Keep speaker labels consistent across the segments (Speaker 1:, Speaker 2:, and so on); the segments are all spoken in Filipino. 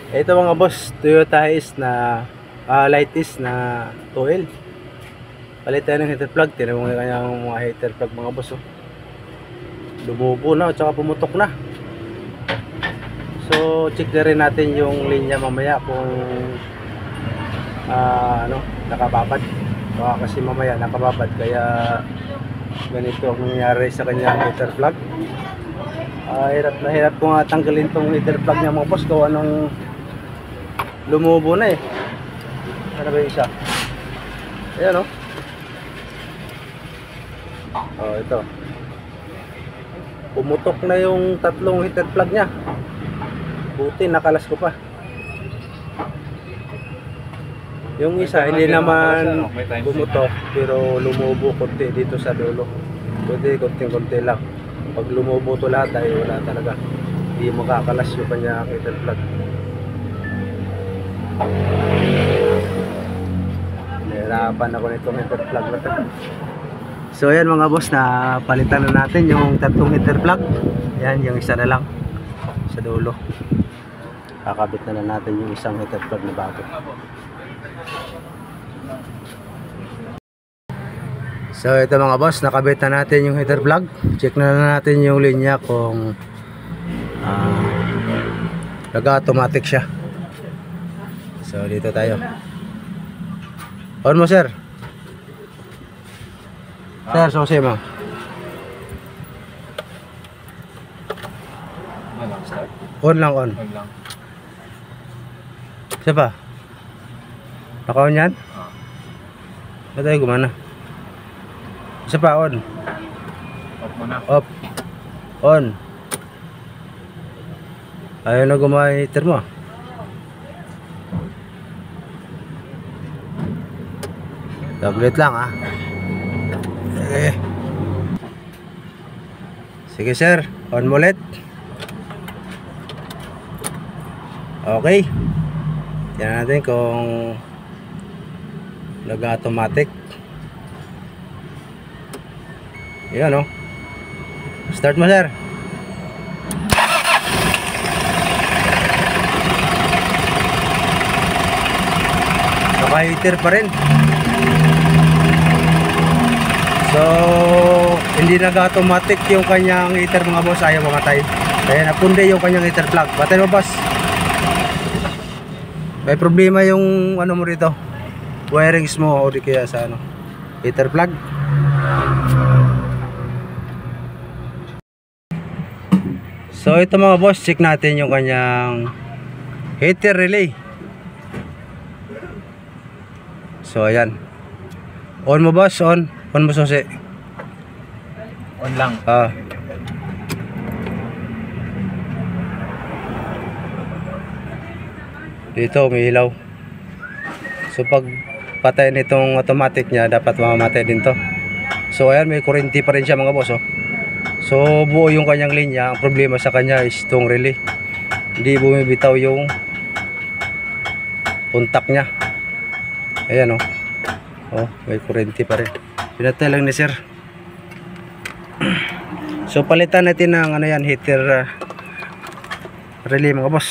Speaker 1: Ito mga boss, Toyota Hiace na light is na 2L. Palit tayo ng heater plug. Tinan mo yung kanyang mga heater plug mga boss. Oh. Lumubo na at saka pumutok na. So check na rin natin yung linya mamaya kung nakababad. Baka kasi mamaya nakababad kaya ganito ang nangyari sa kanyang heater plug. Hirap na hirap ko nga tanggalin tong heater plug niya mga boss. Gawa nung lumubo na eh. Ano ba yung isa? Ayan o. Ito. Pumutok na yung tatlong heater plug niya. Buti nakalas ko pa. Yung isa hindi naman pumutok pero lumubo konti dito sa dulo. Konti lang. Pag lumubo to lahat ay wala talaga. Hindi makakalas yung kanya heater plug. Nahirapan ako nitong heater plug na to. So ayan mga boss, na palitan na natin yung tatlong heater plug. Yan, yung isa na lang sa dulo. Kakabit na natin yung isang heater plug na bago. So ito mga boss, nakabit na natin yung heater plug. Check na natin yung linya kung nag-automatic siya. So dito tayo. On mo sir. Sir, susi mo. On lang, on. Isa pa? Naka-on yan? Ba't tayo gumana? Isa pa, on.
Speaker 2: Off muna.
Speaker 1: Off. On. Ayaw na gumawa yung heater mo. Tablet lang ah. Sige sir, on mo ulit. Okay. Tingnan natin kung nag-automatic. Yan o. Start mo sir. Naka-heater pa rin. So hindi nag-automatic yung kanyang heater mga boss, ayaw mamatay. Kaya napunde yung kanyang heater plug. Patay mo boss. May problema yung ano mo rito, wirings mo o di kaya sa ano, heater plug. So ito mga boss, check natin yung kanyang heater relay. So ayan. On mo boss, on. On mo susi.
Speaker 2: On lang.
Speaker 1: Dito may ilaw. So pag patay nitong automatic niya, dapat mamamatay din to. So ayan, may kuryente pa rin siya mga boss oh. So buo yung kanyang linya. Ang problema sa kanya is itong relay. Hindi bumibitaw yung contact niya. Ayan oh. Oh, may kuryente pa rin. Pinatay lang ni sir. So palitan natin ng ano yan, heater relay mga boss.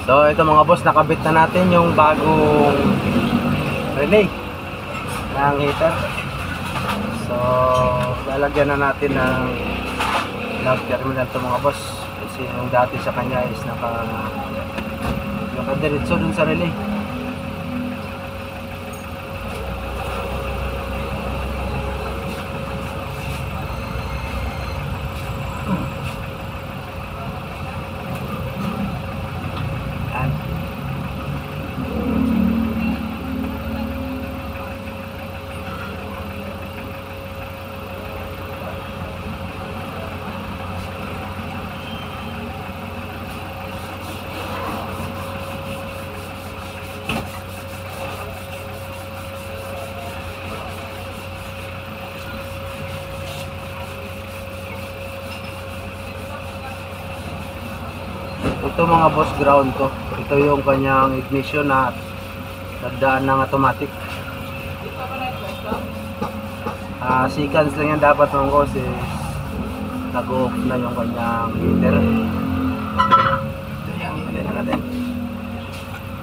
Speaker 1: So ito mga boss, nakabit na natin yung bagong relay ng heater. So lalagyan na natin ng love terminal to mga boss. Kasi yung dati sa kanya is nakadiretso dun sa relay. Ito mga boss, ground ko. Ito yung kanyang ignition na nagdaan ng automatic. Seconds lang yan dapat mga boss is nag-off na yung kanyang heater. Ayan, alin na natin.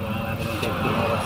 Speaker 1: Ayan natin yung 15 hours.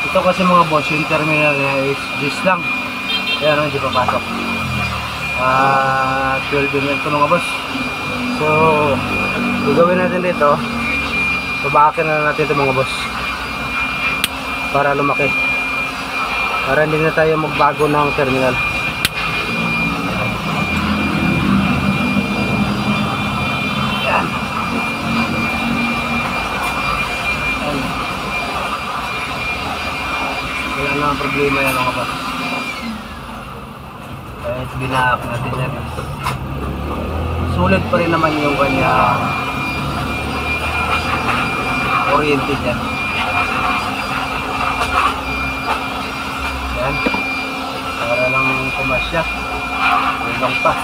Speaker 1: Ito kasi mga boss, yung terminal niya is this lang. Kaya hindi papasok. 12 mm ito mga boss. So, gagawin natin dito, babakin na natin ito mga boss. Para lumaki. Para hindi na tayo magbago ng terminal. Yan. Wala na ang problema yan mga boss. Kahit binaak natin yan, sulit pa rin naman yung kanya oriented yan. Yan. Para lang kumasya. Ulang pa.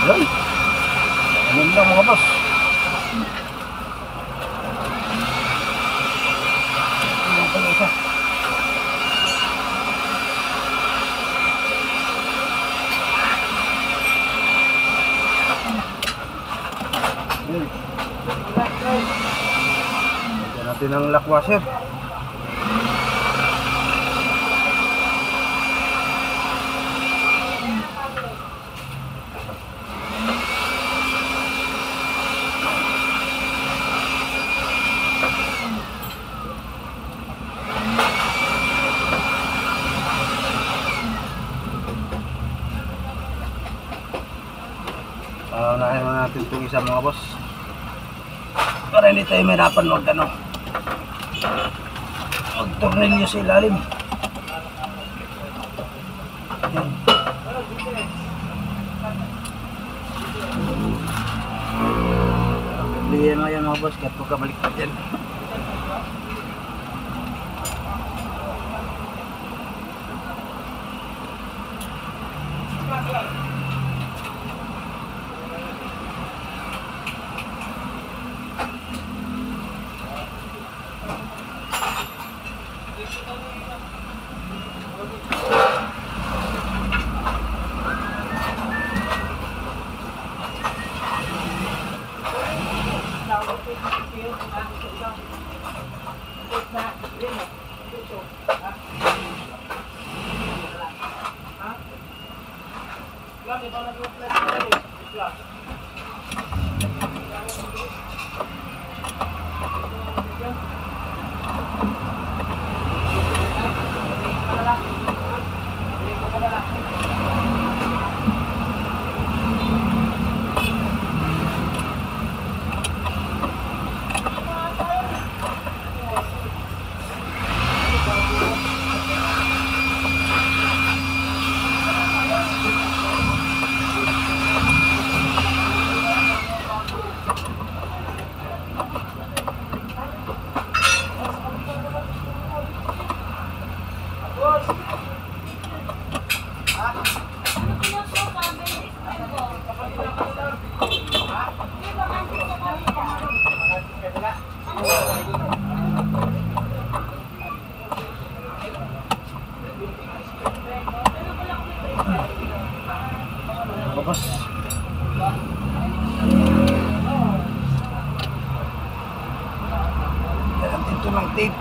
Speaker 1: Ayun. Ayun lang mga boss. Ayun pala isa. Ayun. Lagyan natin ang lock washer. Unahin mo natin itong isa mga boss para hindi tayo mahirapan mag-tornilyo sa ilalim. Yan. Pilihan mo yan mga boss kahit huwag ka baliktad yan. mga boss. Ito ng tape.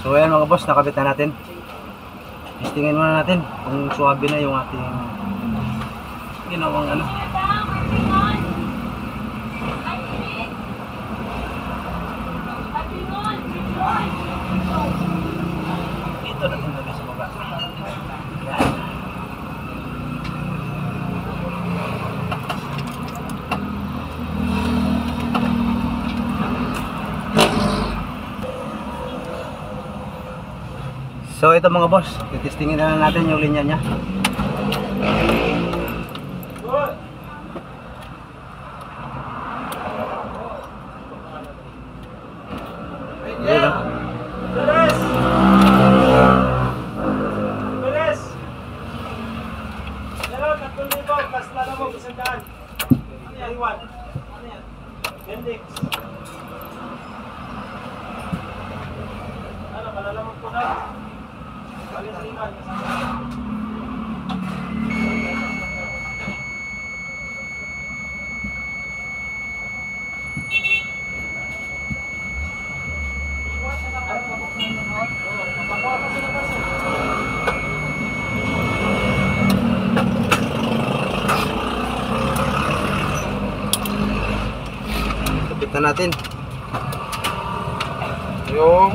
Speaker 1: So ayan mga boss, nakabit na natin. Testingin muna natin kung suwabe na yung ating ginawang ano. Ito natin lagay sa baba. Yan. So ito mga boss, titestingin na lang natin yung linya niya. Ayan o. Kapit na natin yung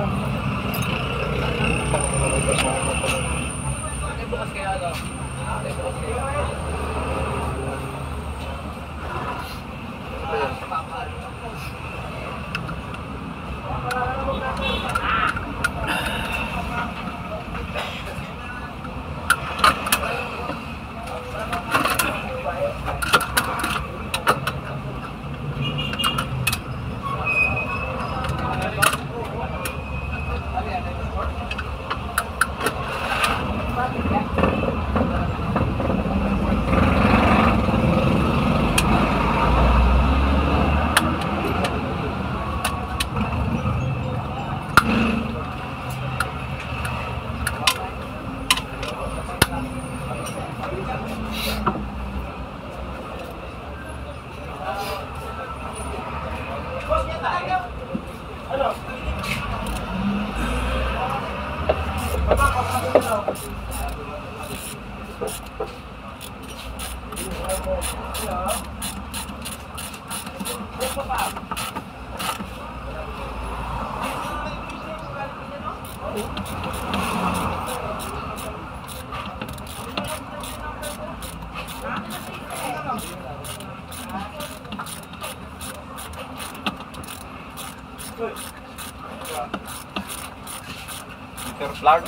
Speaker 2: Meter plug.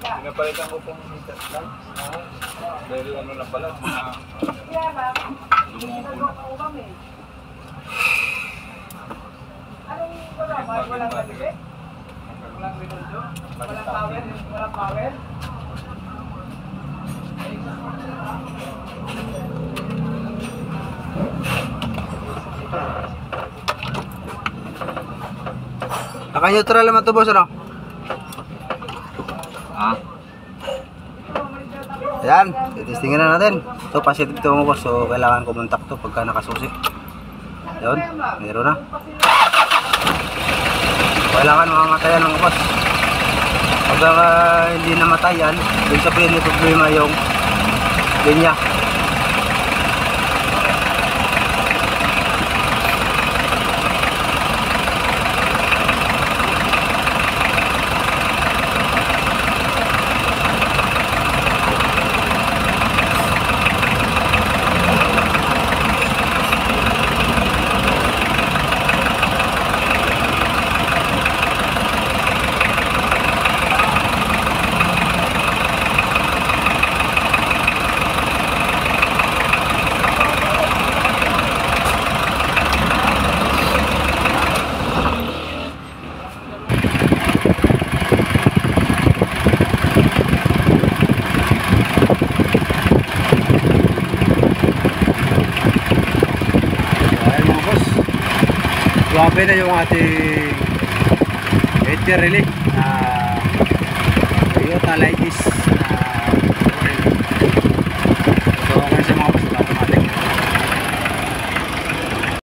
Speaker 2: Pinapalitan ko pong meter plug. Dahil ano na pala, mga lumubog.
Speaker 3: Walang nabili? Walang binundo? Walang power? Walang power?
Speaker 1: Naka-neutral naman to boss, ano?
Speaker 2: Ah,
Speaker 1: Ayan, titistingin na natin. So, positive to mo boss. So, kailangan kumontak to pagka nakasusi. Yun, meron na. Kailangan mamatayan ng boss. Pagka hindi namatayan, dun sa may problema yung linya. Suwabe na yung ating heater relay na Toyota Lightis na oil. So, okay sa mga boss.